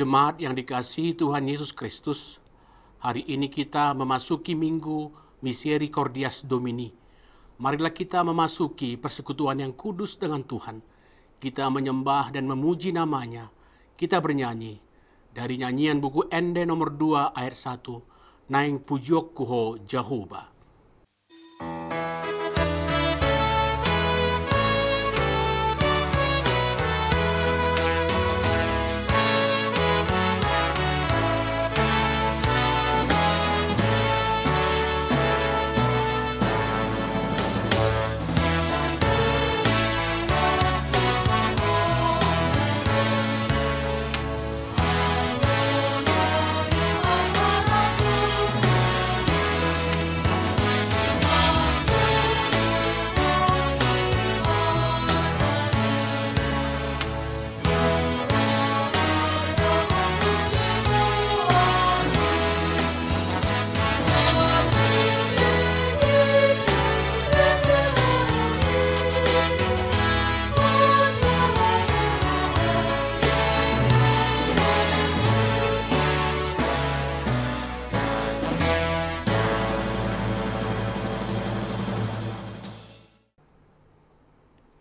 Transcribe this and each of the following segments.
Jemaat yang dikasihi Tuhan Yesus Kristus, hari ini kita memasuki Minggu Misericordias Domini. Marilah kita memasuki persekutuan yang kudus dengan Tuhan. Kita menyembah dan memuji namanya. Kita bernyanyi dari nyanyian buku Ende nomor 2 ayat 1, Naing Pujiok Kuho Jehovah.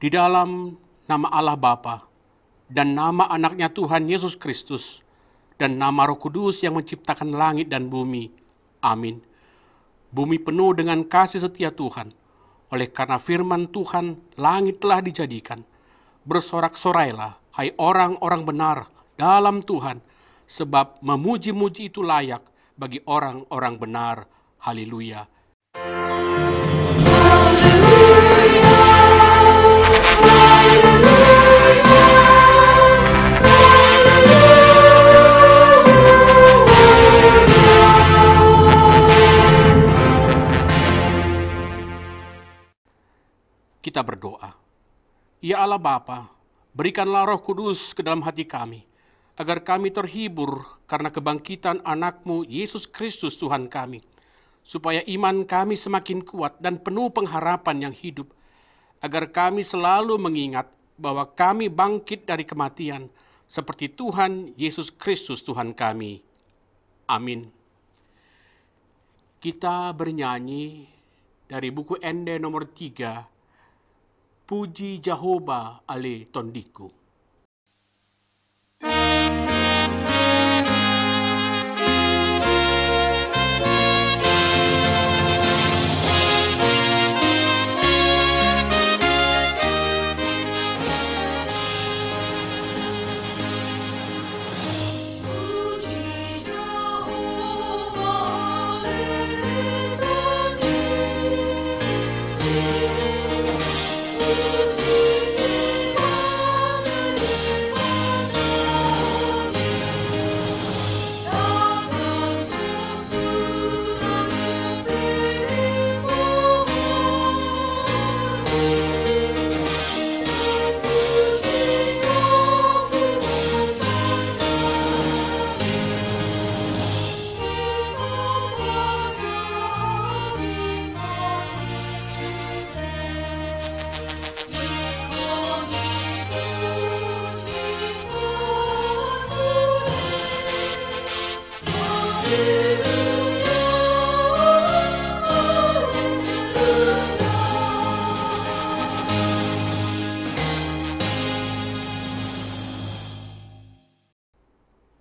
Di dalam nama Allah Bapa dan nama anaknya Tuhan Yesus Kristus dan nama Roh Kudus yang menciptakan langit dan bumi. Amin. Bumi penuh dengan kasih setia Tuhan. Oleh karena firman Tuhan, langit telah dijadikan. Bersorak-sorailah, hai orang-orang benar dalam Tuhan, sebab memuji-muji itu layak bagi orang-orang benar. Haleluya. Kita berdoa. Ya Allah Bapa, berikanlah Roh Kudus ke dalam hati kami, agar kami terhibur karena kebangkitan anak-Mu Yesus Kristus Tuhan kami, supaya iman kami semakin kuat dan penuh pengharapan yang hidup, agar kami selalu mengingat bahwa kami bangkit dari kematian, seperti Tuhan Yesus Kristus Tuhan kami. Amin. Kita bernyanyi dari buku Ende nomor 3, Puji Jehovah ale tondiku.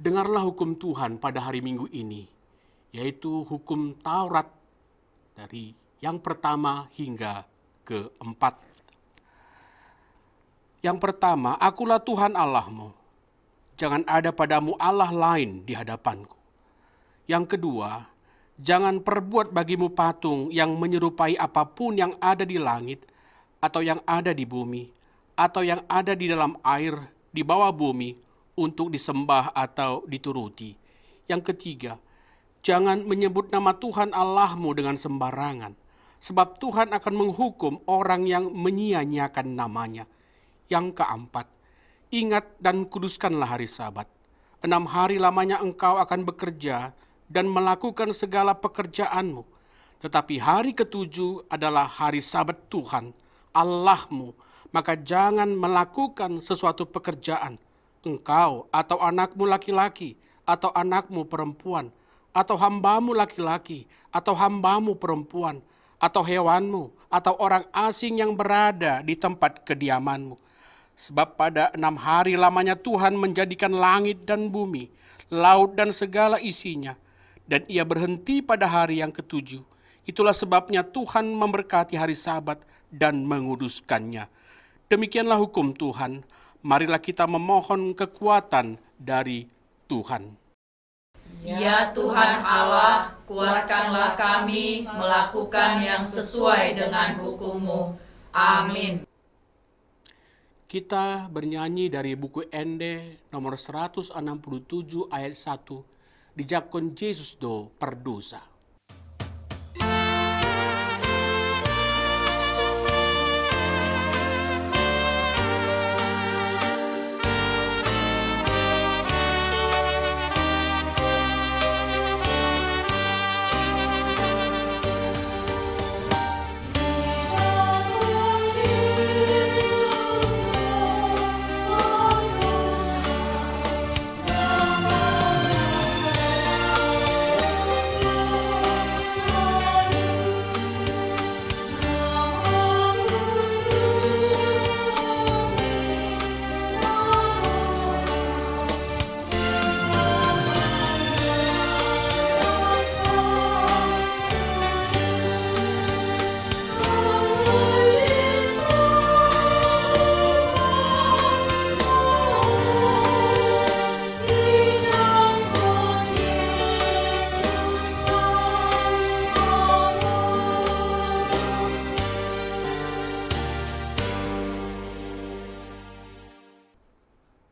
Dengarlah hukum Tuhan pada hari Minggu ini, yaitu hukum Taurat dari yang pertama hingga keempat. Yang pertama, akulah Tuhan Allahmu. Jangan ada padamu Allah lain di hadapanku. Yang kedua, jangan perbuat bagimu patung yang menyerupai apapun yang ada di langit, atau yang ada di bumi, atau yang ada di dalam air, di bawah bumi, untuk disembah atau dituruti. Yang ketiga, jangan menyebut nama Tuhan Allahmu dengan sembarangan, sebab Tuhan akan menghukum orang yang menyia-nyiakan namanya. Yang keempat, ingat dan kuduskanlah hari Sabat. 6 hari lamanya engkau akan bekerja dan melakukan segala pekerjaanmu. Tetapi hari ke-7 adalah hari Sabat Tuhan, Allahmu. Maka jangan melakukan sesuatu pekerjaan, engkau atau anakmu laki-laki atau anakmu perempuan, atau hambamu laki-laki atau hambamu perempuan, atau hewanmu, atau orang asing yang berada di tempat kediamanmu. Sebab pada 6 hari lamanya Tuhan menjadikan langit dan bumi, laut dan segala isinya, dan ia berhenti pada hari yang ke-7. Itulah sebabnya Tuhan memberkati hari Sabat dan menguduskannya. Demikianlah hukum Tuhan. Marilah kita memohon kekuatan dari Tuhan. Ya Tuhan Allah, kuatkanlah kami melakukan yang sesuai dengan hukum-Mu. Amin. Kita bernyanyi dari buku Ende nomor 167 ayat 1, Dijakon Yesus do perdosa.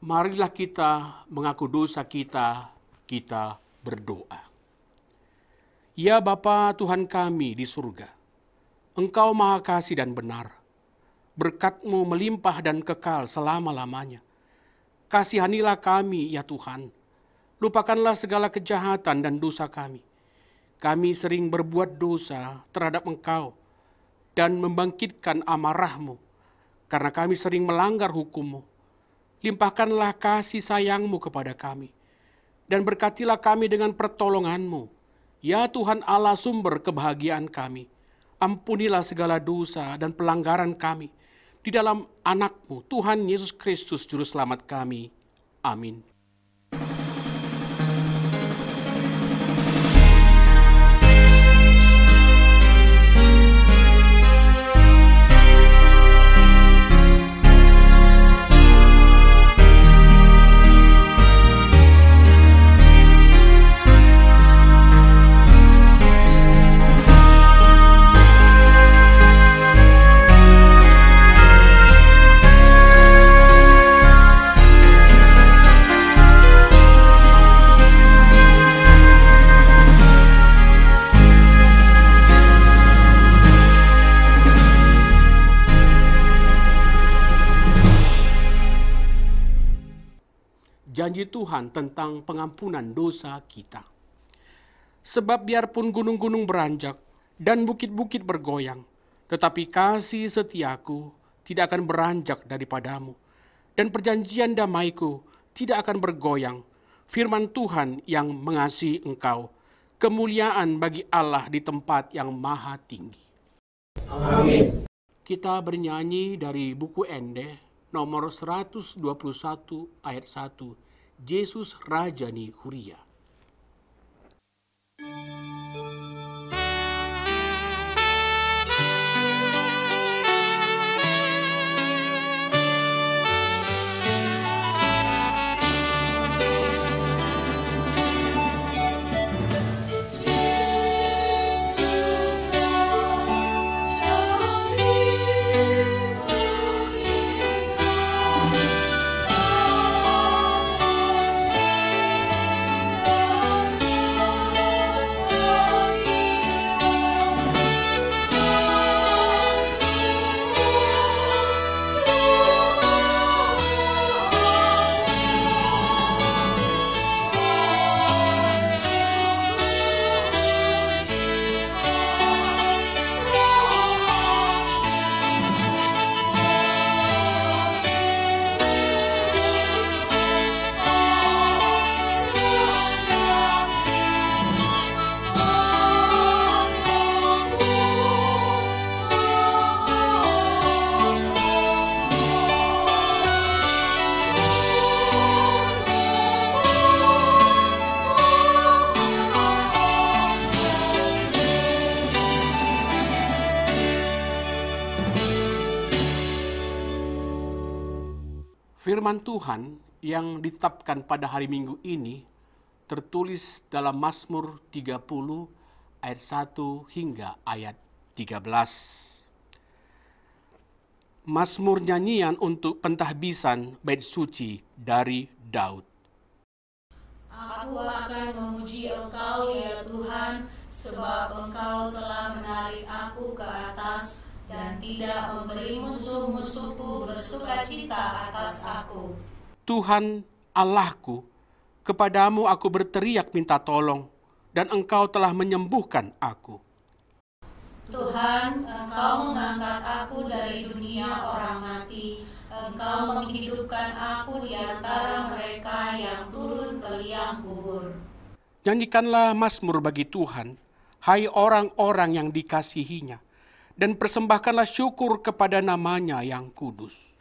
Marilah kita mengaku dosa kita berdoa. Ya Bapa Tuhan kami di surga, Engkau Maha Kasih dan benar. Berkat-Mu melimpah dan kekal selama-lamanya. Kasihanilah kami ya Tuhan. Lupakanlah segala kejahatan dan dosa kami. Kami sering berbuat dosa terhadap Engkau dan membangkitkan amarah-Mu, karena kami sering melanggar hukum-Mu. Limpahkanlah kasih sayang-Mu kepada kami, dan berkatilah kami dengan pertolongan-Mu. Ya Tuhan Allah, sumber kebahagiaan kami, ampunilah segala dosa dan pelanggaran kami, di dalam anak-Mu, Tuhan Yesus Kristus, Juru Selamat kami. Amin. Janji Tuhan tentang pengampunan dosa kita. Sebab biarpun gunung-gunung beranjak dan bukit-bukit bergoyang, tetapi kasih setiaku tidak akan beranjak daripadamu, dan perjanjian damaiku tidak akan bergoyang. Firman Tuhan yang mengasihi engkau, kemuliaan bagi Allah di tempat yang maha tinggi. Amin. Kita bernyanyi dari buku Ende nomor 121 ayat 1, Yesus Rajani Huria. Firman Tuhan yang ditetapkan pada hari Minggu ini tertulis dalam Mazmur 30 ayat 1 hingga ayat 13. Mazmur nyanyian untuk pentahbisan bait suci dari Daud. Aku akan memuji Engkau ya Tuhan, sebab Engkau telah menarik aku ke atas dan tidak memberi musuh-musuhku bersukacita atas aku. Tuhan Allahku, kepadamu aku berteriak minta tolong, dan Engkau telah menyembuhkan aku. Tuhan, Engkau mengangkat aku dari dunia orang mati. Engkau menghidupkan aku di antara mereka yang turun ke liang kubur. Nyanyikanlah mazmur bagi Tuhan, hai orang-orang yang dikasihinya, dan persembahkanlah syukur kepada namanya yang kudus.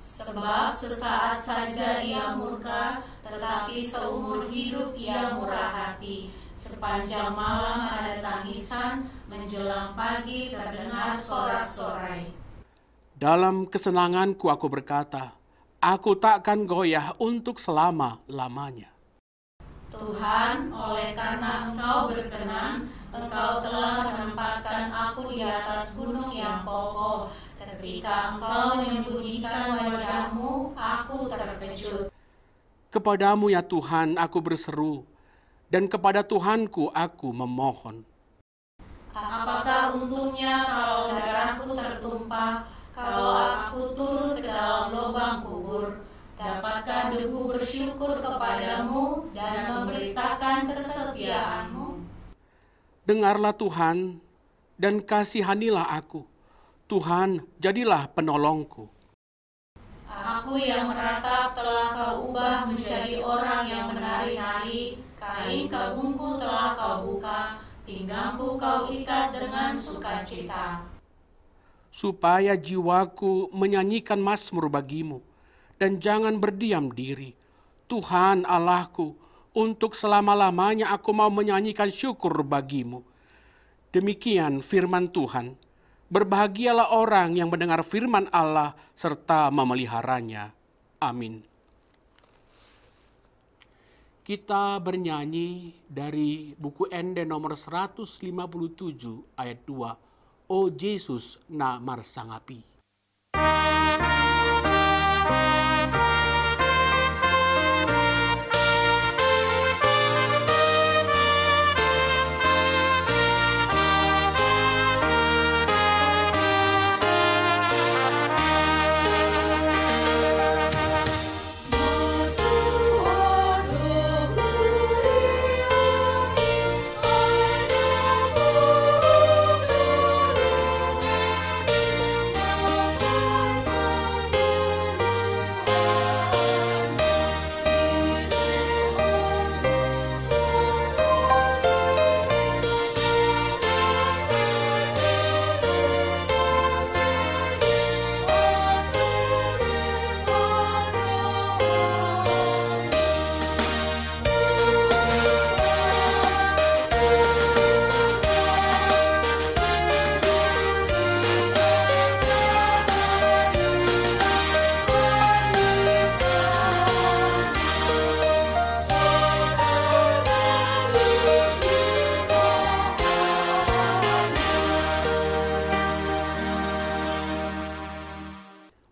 Sebab sesaat saja ia murka, tetapi seumur hidup ia murah hati. Sepanjang malam ada tangisan, menjelang pagi terdengar sorak-sorai. Dalam kesenanganku aku berkata, aku takkan goyah untuk selama-lamanya. Tuhan, oleh karena Engkau berkenan, Engkau telah menempatkan aku di atas gunung yang kokoh. Ketika Engkau menyembunyikan wajah-Mu, aku terkejut. Kepadamu ya Tuhan aku berseru, dan kepada Tuhanku aku memohon. Apakah untungnya kalau darahku tertumpah, kalau aku turun ke dalam lubang kubur? Dapatkah debu bersyukur kepadamu dan memberitakan kesetiaan-Mu? Dengarlah Tuhan, dan kasihanilah aku. Tuhan, jadilah penolongku. Aku yang meratap telah Kau ubah menjadi orang yang menari-nari, kain kabungku telah Kau buka, pinggangku Kau ikat dengan sukacita. Supaya jiwaku menyanyikan mazmur bagimu, dan jangan berdiam diri. Tuhan Allahku, untuk selama-lamanya aku mau menyanyikan syukur bagimu. Demikian firman Tuhan. Berbahagialah orang yang mendengar firman Allah serta memeliharanya. Amin. Kita bernyanyi dari buku Ende nomor 157 ayat 2. O Yesus na marsangapi.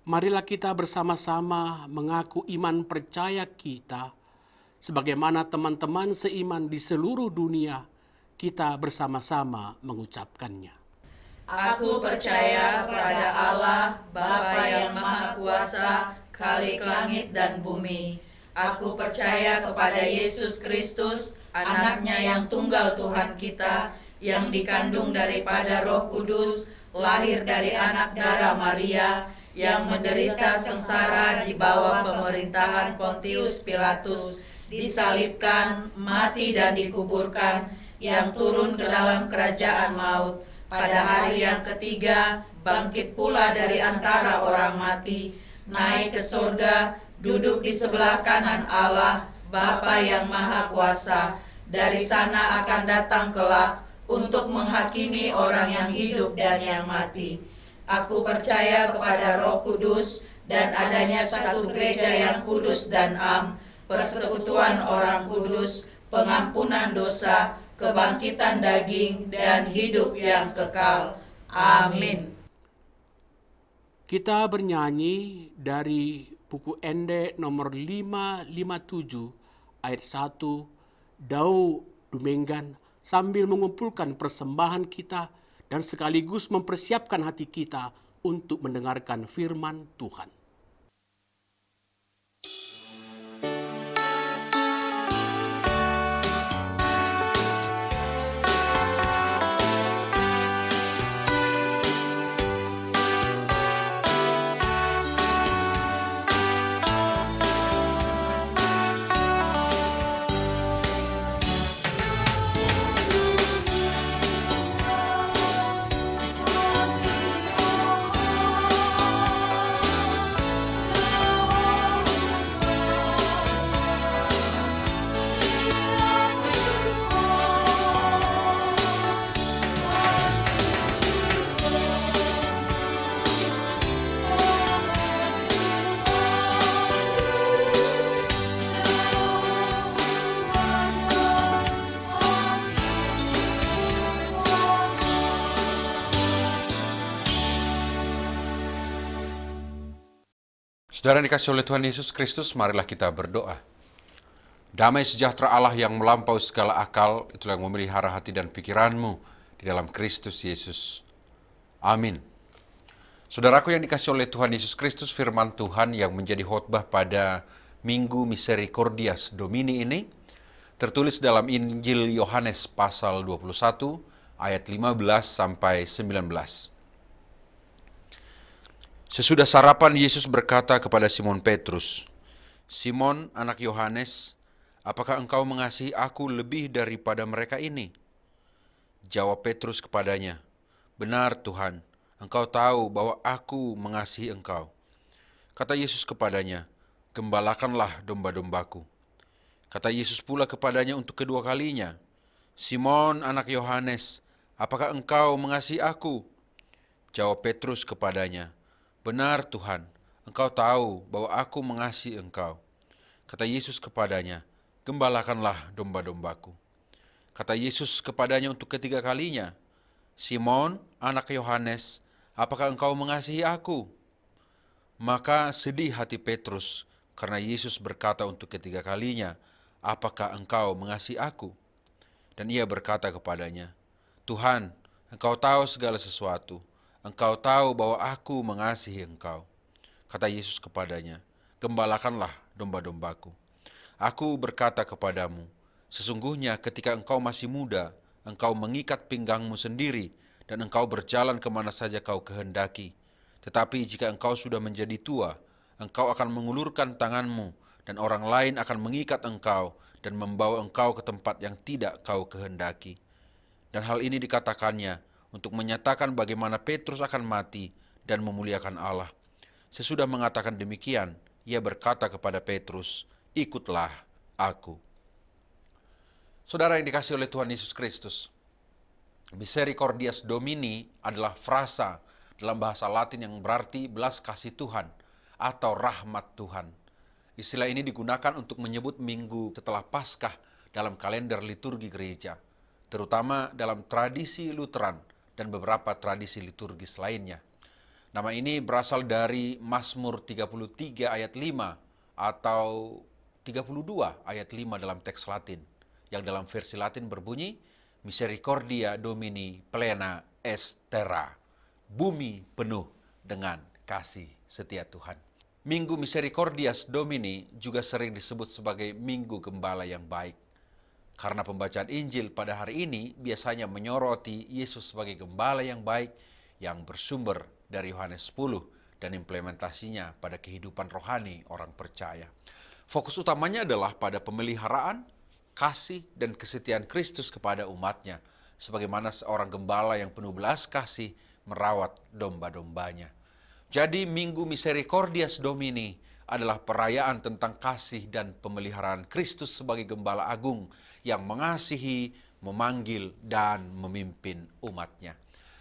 Marilah kita bersama-sama mengaku iman percaya kita, sebagaimana teman-teman seiman di seluruh dunia, kita bersama-sama mengucapkannya. Aku percaya kepada Allah, Bapa yang Maha Kuasa, Khalik langit dan bumi. Aku percaya kepada Yesus Kristus, Anak-Nya yang tunggal Tuhan kita, yang dikandung daripada Roh Kudus, lahir dari anak darah Maria, yang menderita sengsara di bawah pemerintahan Pontius Pilatus, disalibkan, mati dan dikuburkan, yang turun ke dalam kerajaan maut. Pada hari yang ketiga, bangkit pula dari antara orang mati, naik ke surga, duduk di sebelah kanan Allah, Bapa yang Maha Kuasa. Dari sana akan datang kelak untuk menghakimi orang yang hidup dan yang mati. Aku percaya kepada Roh Kudus, dan adanya satu gereja yang kudus dan am, persekutuan orang kudus, pengampunan dosa, kebangkitan daging, dan hidup yang kekal. Amin. Kita bernyanyi dari buku Ende nomor 557 ayat 1, Dau Dumenggan, sambil mengumpulkan persembahan kita dan sekaligus mempersiapkan hati kita untuk mendengarkan firman Tuhan. Saudara yang dikasihi oleh Tuhan Yesus Kristus, marilah kita berdoa. Damai sejahtera Allah yang melampaui segala akal, itulah yang memelihara hati dan pikiranmu di dalam Kristus Yesus. Amin. Saudaraku yang dikasihi oleh Tuhan Yesus Kristus, firman Tuhan yang menjadi khotbah pada Minggu Misericordias Domini ini, tertulis dalam Injil Yohanes pasal 21, ayat 15 sampai 19. Sesudah sarapan, Yesus berkata kepada Simon Petrus, "Simon, anak Yohanes, apakah engkau mengasihi aku lebih daripada mereka ini?" Jawab Petrus kepadanya, "Benar Tuhan, engkau tahu bahwa aku mengasihi engkau." Kata Yesus kepadanya, "Gembalakanlah domba-dombaku." Kata Yesus pula kepadanya untuk kedua kalinya, "Simon, anak Yohanes, apakah engkau mengasihi aku?" Jawab Petrus kepadanya, "Benar Tuhan, engkau tahu bahwa aku mengasihi engkau." Kata Yesus kepadanya, "Gembalakanlah domba-dombaku." Kata Yesus kepadanya untuk ketiga kalinya, "Simon, anak Yohanes, apakah engkau mengasihi aku?" Maka sedih hati Petrus, karena Yesus berkata untuk ketiga kalinya, "Apakah engkau mengasihi aku?" Dan ia berkata kepadanya, "Tuhan, engkau tahu segala sesuatu. Engkau tahu bahwa aku mengasihi engkau." Kata Yesus kepadanya, "Gembalakanlah domba-dombaku. Aku berkata kepadamu, sesungguhnya ketika engkau masih muda, engkau mengikat pinggangmu sendiri, dan engkau berjalan kemana saja kau kehendaki. Tetapi jika engkau sudah menjadi tua, engkau akan mengulurkan tanganmu, dan orang lain akan mengikat engkau, dan membawa engkau ke tempat yang tidak kau kehendaki." Dan hal ini dikatakannya untuk menyatakan bagaimana Petrus akan mati dan memuliakan Allah. Sesudah mengatakan demikian, ia berkata kepada Petrus, "Ikutlah aku." Saudara yang dikasihi oleh Tuhan Yesus Kristus, Misericordias Domini adalah frasa dalam bahasa Latin yang berarti belas kasih Tuhan atau rahmat Tuhan. Istilah ini digunakan untuk menyebut minggu setelah Paskah dalam kalender liturgi gereja, terutama dalam tradisi Lutheran dan beberapa tradisi liturgis lainnya. Nama ini berasal dari Mazmur 33 ayat 5 atau 32 ayat 5 dalam teks Latin, yang dalam versi Latin berbunyi, "Misericordia Domini plena est terra." Bumi penuh dengan kasih setia Tuhan. Minggu Misericordias Domini juga sering disebut sebagai Minggu Gembala yang baik. Karena pembacaan Injil pada hari ini biasanya menyoroti Yesus sebagai gembala yang baik yang bersumber dari Yohanes 10 dan implementasinya pada kehidupan rohani orang percaya. Fokus utamanya adalah pada pemeliharaan, kasih, dan kesetiaan Kristus kepada umatnya, sebagaimana seorang gembala yang penuh belas kasih merawat domba-dombanya. Jadi Minggu Misericordias Domini adalah perayaan tentang kasih dan pemeliharaan Kristus sebagai Gembala Agung yang mengasihi, memanggil, dan memimpin umatnya.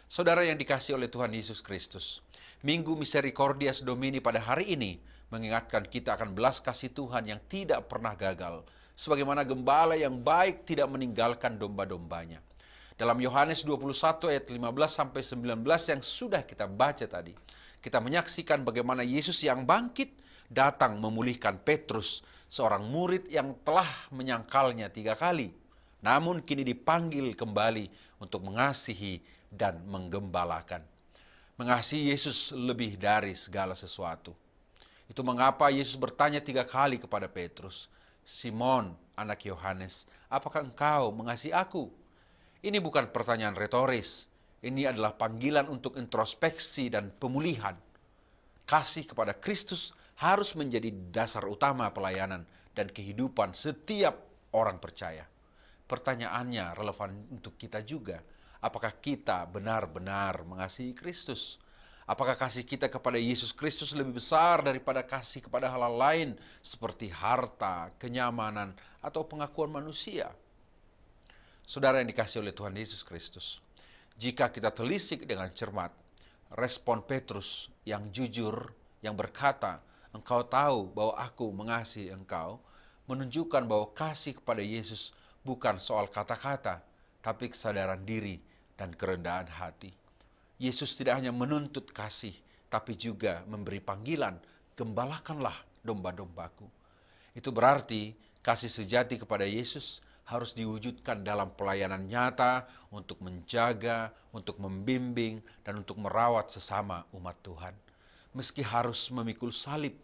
Saudara yang dikasihi oleh Tuhan Yesus Kristus, Minggu Misericordias Domini pada hari ini mengingatkan kita akan belas kasih Tuhan yang tidak pernah gagal, sebagaimana gembala yang baik tidak meninggalkan domba-dombanya. Dalam Yohanes 21 ayat 15-19 yang sudah kita baca tadi, kita menyaksikan bagaimana Yesus yang bangkit datang memulihkan Petrus, seorang murid yang telah menyangkalnya 3 kali, namun kini dipanggil kembali untuk mengasihi dan menggembalakan. Mengasihi Yesus lebih dari segala sesuatu. Itu mengapa Yesus bertanya 3 kali kepada Petrus, "Simon, anak Yohanes, apakah engkau mengasihi aku?" Ini bukan pertanyaan retoris. Ini adalah panggilan untuk introspeksi dan pemulihan. Kasih kepada Kristus harus menjadi dasar utama pelayanan dan kehidupan setiap orang percaya. Pertanyaannya relevan untuk kita juga. Apakah kita benar-benar mengasihi Kristus? Apakah kasih kita kepada Yesus Kristus lebih besar daripada kasih kepada hal lain seperti harta, kenyamanan, atau pengakuan manusia? Saudara yang dikasihi oleh Tuhan Yesus Kristus, jika kita telisik dengan cermat, respon Petrus yang jujur, yang berkata, "Engkau tahu bahwa aku mengasihi engkau," menunjukkan bahwa kasih kepada Yesus bukan soal kata-kata, tapi kesadaran diri dan kerendahan hati. Yesus tidak hanya menuntut kasih, tapi juga memberi panggilan, "Gembalakanlah domba-dombaku." Itu berarti kasih sejati kepada Yesus harus diwujudkan dalam pelayanan nyata untuk menjaga, untuk membimbing, dan untuk merawat sesama umat Tuhan. Meski harus memikul salib,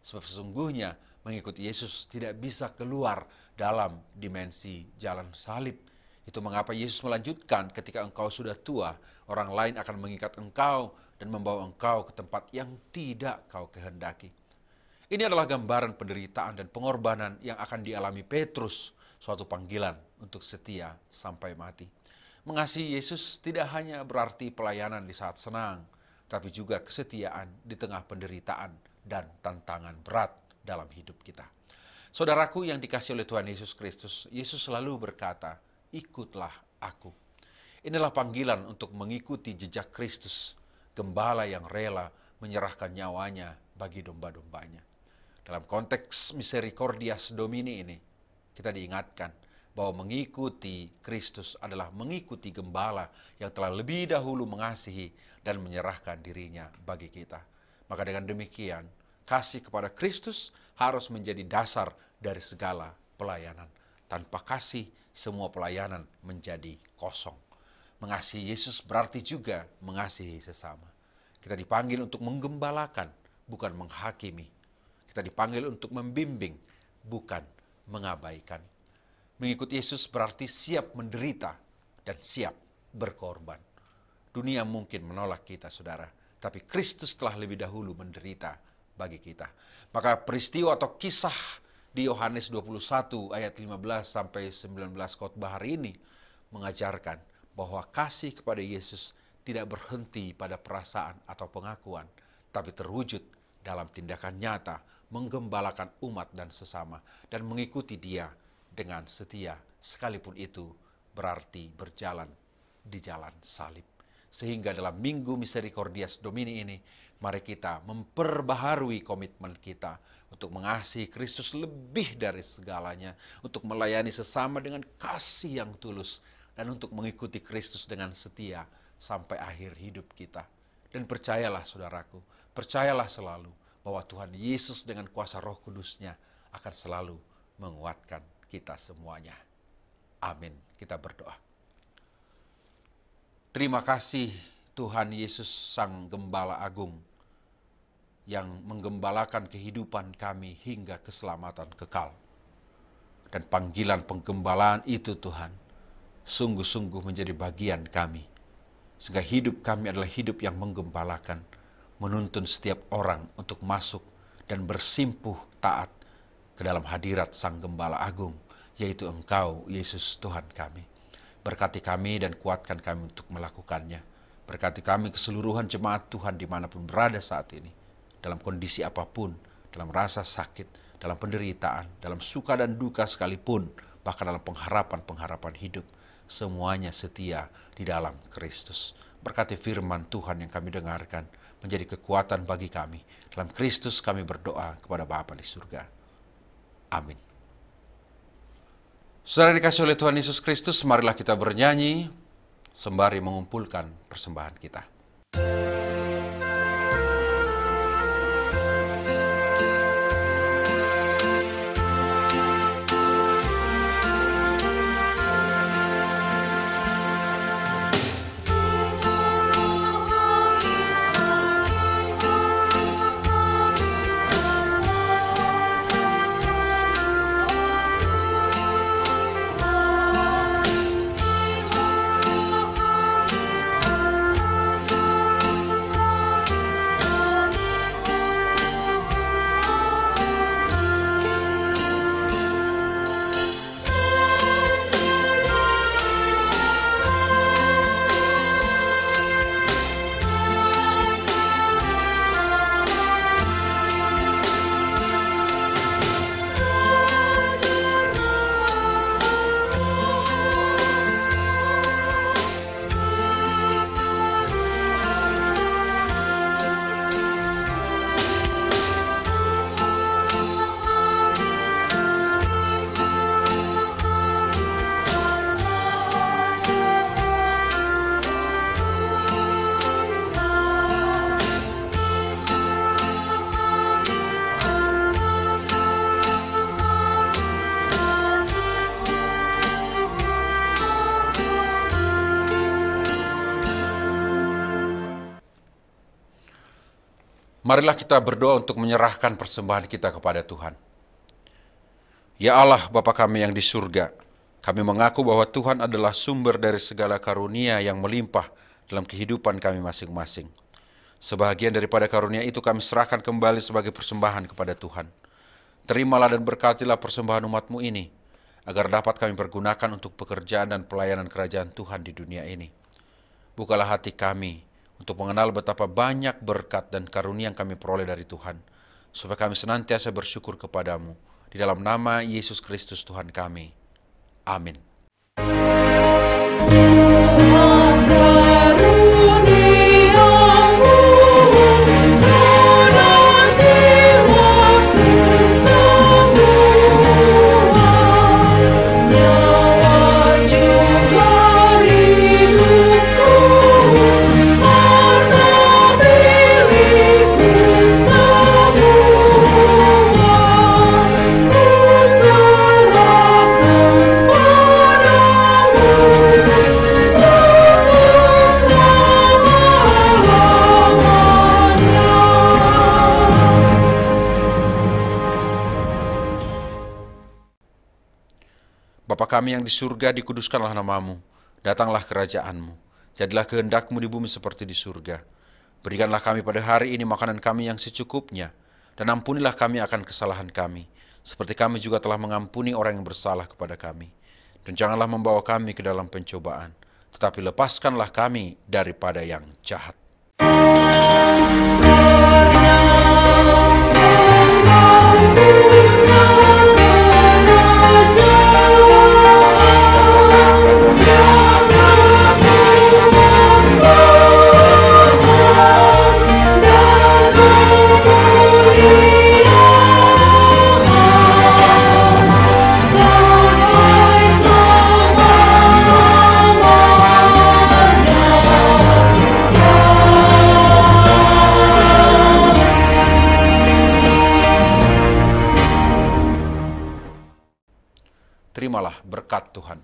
sebab sesungguhnya mengikuti Yesus tidak bisa keluar dalam dimensi jalan salib. Itu mengapa Yesus melanjutkan, "Ketika engkau sudah tua, orang lain akan mengikat engkau dan membawa engkau ke tempat yang tidak kau kehendaki." Ini adalah gambaran penderitaan dan pengorbanan yang akan dialami Petrus, suatu panggilan untuk setia sampai mati. Mengasihi Yesus tidak hanya berarti pelayanan di saat senang, tapi juga kesetiaan di tengah penderitaan dan tantangan berat dalam hidup kita. Saudaraku yang dikasihi oleh Tuhan Yesus Kristus, Yesus selalu berkata, "Ikutlah aku." Inilah panggilan untuk mengikuti jejak Kristus, gembala yang rela menyerahkan nyawanya bagi domba-dombanya. Dalam konteks Misericordias Domini ini, kita diingatkan bahwa mengikuti Kristus adalah mengikuti gembala yang telah lebih dahulu mengasihi dan menyerahkan dirinya bagi kita. Maka dengan demikian, kasih kepada Kristus harus menjadi dasar dari segala pelayanan. Tanpa kasih, semua pelayanan menjadi kosong. Mengasihi Yesus berarti juga mengasihi sesama. Kita dipanggil untuk menggembalakan, bukan menghakimi. Kita dipanggil untuk membimbing, bukan mengabaikan. Mengikuti Yesus berarti siap menderita dan siap berkorban. Dunia mungkin menolak kita, saudara, tapi Kristus telah lebih dahulu menderita bagi kita. Maka peristiwa atau kisah di Yohanes 21 ayat 15-19 khotbah hari ini mengajarkan bahwa kasih kepada Yesus tidak berhenti pada perasaan atau pengakuan, tapi terwujud dalam tindakan nyata, menggembalakan umat dan sesama, dan mengikuti Dia dengan setia, sekalipun itu berarti berjalan di jalan salib. Sehingga dalam Minggu Misericordias Domini ini, mari kita memperbaharui komitmen kita untuk mengasihi Kristus lebih dari segalanya, untuk melayani sesama dengan kasih yang tulus, dan untuk mengikuti Kristus dengan setia sampai akhir hidup kita. Dan percayalah saudaraku, percayalah selalu bahwa Tuhan Yesus dengan kuasa Roh Kudus-Nya akan selalu menguatkan kita semuanya. Amin. Kita berdoa. Terima kasih Tuhan Yesus Sang Gembala Agung yang menggembalakan kehidupan kami hingga keselamatan kekal. Dan panggilan penggembalaan itu Tuhan sungguh-sungguh menjadi bagian kami. Sehingga hidup kami adalah hidup yang menggembalakan, menuntun setiap orang untuk masuk dan bersimpuh taat ke dalam hadirat Sang Gembala Agung, yaitu Engkau, Yesus Tuhan kami. Berkati kami dan kuatkan kami untuk melakukannya. Berkati kami keseluruhan jemaat Tuhan dimanapun berada saat ini, dalam kondisi apapun, dalam rasa sakit, dalam penderitaan, dalam suka dan duka sekalipun, bahkan dalam pengharapan-pengharapan hidup, semuanya setia di dalam Kristus. Berkati firman Tuhan yang kami dengarkan menjadi kekuatan bagi kami. Dalam Kristus kami berdoa kepada Bapa di surga. Amin. Saudara dikasih oleh Tuhan Yesus Kristus, marilah kita bernyanyi sembari mengumpulkan persembahan kita. Marilah kita berdoa untuk menyerahkan persembahan kita kepada Tuhan. Ya Allah, Bapa kami yang di surga, kami mengaku bahwa Tuhan adalah sumber dari segala karunia yang melimpah dalam kehidupan kami masing-masing. Sebahagian daripada karunia itu kami serahkan kembali sebagai persembahan kepada Tuhan. Terimalah dan berkatilah persembahan umat-Mu ini, agar dapat kami pergunakan untuk pekerjaan dan pelayanan kerajaan Tuhan di dunia ini. Bukalah hati kami untuk mengenal betapa banyak berkat dan karunia yang kami peroleh dari Tuhan, supaya kami senantiasa bersyukur kepadamu. Di dalam nama Yesus Kristus Tuhan kami. Amin. Bapa kami yang di surga, dikuduskanlah namamu, datanglah kerajaan-Mu, jadilah kehendak-Mu di bumi seperti di surga. Berikanlah kami pada hari ini makanan kami yang secukupnya, dan ampunilah kami akan kesalahan kami, seperti kami juga telah mengampuni orang yang bersalah kepada kami. Dan janganlah membawa kami ke dalam pencobaan, tetapi lepaskanlah kami daripada yang jahat. Terimalah berkat Tuhan.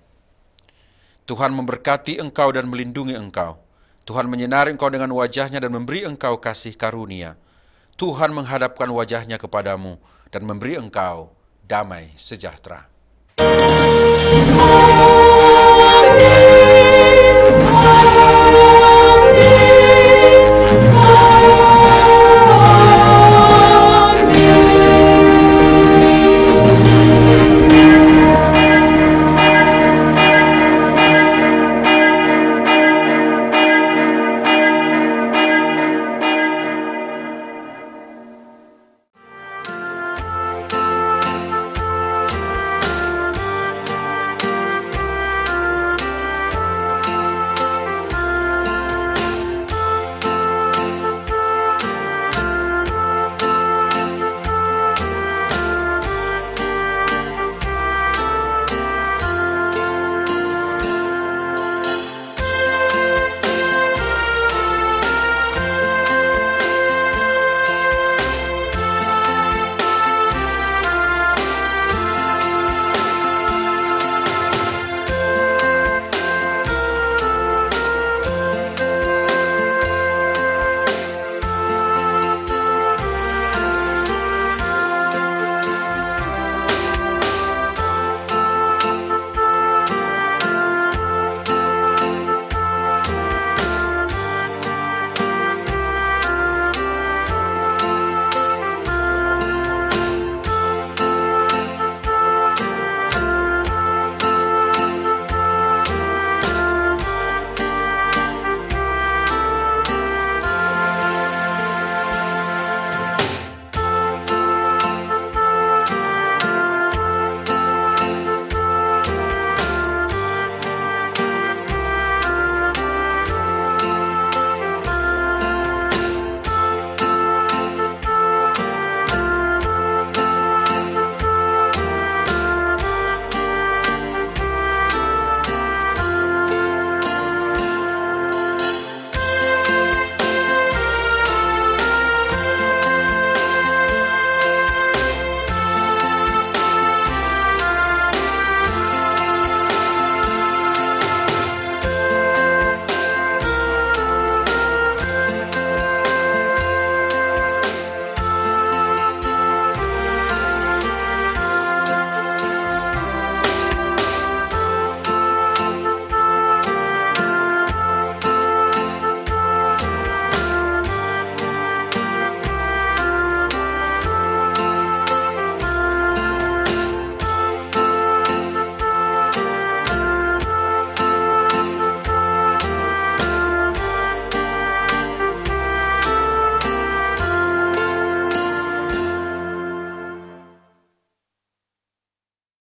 Tuhan memberkati engkau dan melindungi engkau. Tuhan menyinari engkau dengan wajah-Nya dan memberi engkau kasih karunia. Tuhan menghadapkan wajah-Nya kepadamu dan memberi engkau damai sejahtera. Amin.